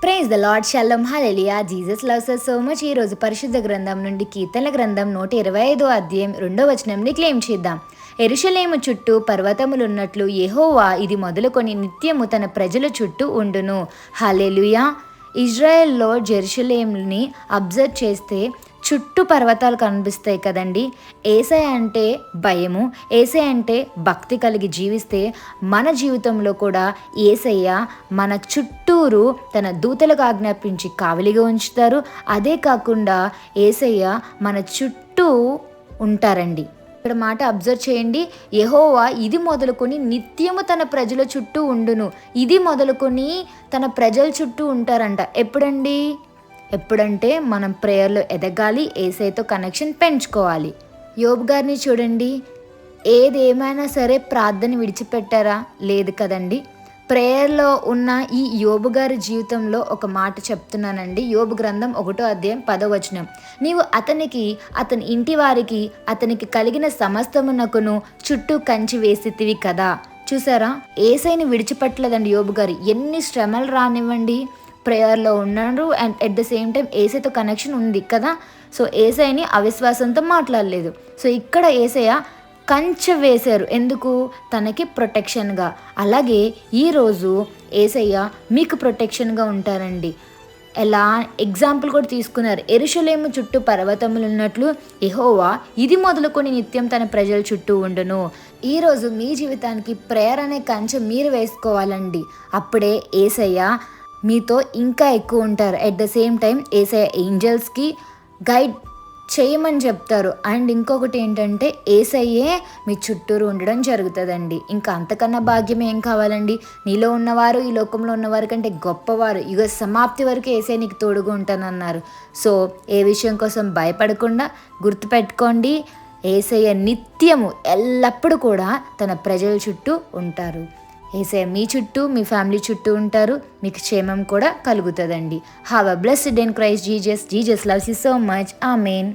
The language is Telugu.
Praise the lord, shalom, hallelujah. Jesus loves us so much. ఈరోజు పరిశుద్ధ గ్రంథం నుండి కీర్తనల గ్రంథం 125 అధ్యాయం 2వ వచనంని క్లెయిమ్ చేద్దాం. యెరూషలేము చుట్టూ పర్వతములున్నట్లు యెహోవా ఇది మొదలుకొని నిత్యము తన ప్రజల చుట్టూ ఉండును. హల్లెలూయా. ఇజ్రాయెల్లో జెరూషలేంని అబ్జర్వ్ చేస్తే చుట్టూ పర్వతాలు కనిపిస్తాయి కదండి. యేసయ్య అంటే భయము, యేసయ్య అంటే భక్తి కలిగి జీవిస్తే మన జీవితంలో కూడా యేసయ్య మన చుట్టూరు తన దూతలకు ఆజ్ఞాపించి కావలిగా ఉంచుతారు. అదే కాకుండా యేసయ్య మన చుట్టూ ఉంటారండి. ఇక్కడ మాట అబ్జర్వ్ చేయండి. యెహోవా ఇది మొదలుకొని నిత్యము తన ప్రజల చుట్టూ ఉండును. ఇది మొదలుకొని తన ప్రజల చుట్టూ ఉంటారంట. ఎప్పుడంటే మనం ప్రేయర్లో ఎదగాలి, యేసయ్యతో కనెక్షన్ పెంచుకోవాలి. యోబు గారిని చూడండి, ఏదేమైనా సరే ప్రార్థన విడిచిపెట్టారా? లేదు కదండి. ప్రేయర్లో ఉన్న ఈ యోబు గారి జీవితంలో ఒక మాట చెప్తున్నానండి. యోబు గ్రంథం 1వ అధ్యాయం 10వ వచనం. నీవు అతనికి, అతని ఇంటి వారికి, అతనికి కలిగిన సమస్తమునకును చుట్టూ కంచి వేసితివి కదా. చూసారా, యేసయ్యని విడిచిపెట్టలేదండి యోబు గారు. ఎన్ని శ్రమలు రానివ్వండి, ప్రేయర్లో ఉన్నారు and at the same time యేసయ్యతో కనెక్షన్ ఉంది కదా. సో యేసయ్యని అవిశ్వాసంతో మాట్లాడలేదు. సో ఇక్కడ యేసయ్య కంచె వేశారు. ఎందుకు? తనకి ప్రొటెక్షన్గా. అలాగే ఈరోజు యేసయ్య మీకు ప్రొటెక్షన్గా ఉంటారండి. ఎలా ఎగ్జాంపుల్ కూడా తీసుకున్నారు. యెరూషలేము చుట్టూ పర్వతములు ఉన్నట్లు యెహోవా ఇది మొదలుకొని నిత్యం తన ప్రజల చుట్టూ ఉండును. ఈరోజు మీ జీవితానికి ప్రేయర్ అనే కంచె మీరు వేసుకోవాలండి. అప్పుడే యేసయ్య మీతో ఇంకా ఎక్కువ ఉంటారు. ఎట్ ద సేమ్ టైం యేసయ్య ఏంజల్స్కి గైడ్ చేయమని చెప్తారు. అండ్ ఇంకొకటి ఏంటంటే యేసయ్యే మీ చుట్టూరు ఉండడం జరుగుతుందండి. ఇంకా అంతకన్నా భాగ్యం ఏం కావాలండి? నీలో ఉన్నవారు ఈ లోకంలో ఉన్నవారి కంటే గొప్పవారు, యుగ సమాప్తి వరకు యేసయ్య నీకు తోడుగా ఉంటానన్నారు. సో ఏ విషయం కోసం భయపడకుండా గుర్తుపెట్టుకోండి, యేసయ్య నిత్యము ఎల్లప్పుడూ కూడా తన ప్రజల చుట్టూ ఉంటారు. యేసయ్య మీ చుట్టూ, మీ ఫ్యామిలీ చుట్టూ ఉంటారు. మీకు క్షేమం కూడా కలుగుతుందండి. Have a blessed day in Christ Jesus. Jesus loves you so much. Amen.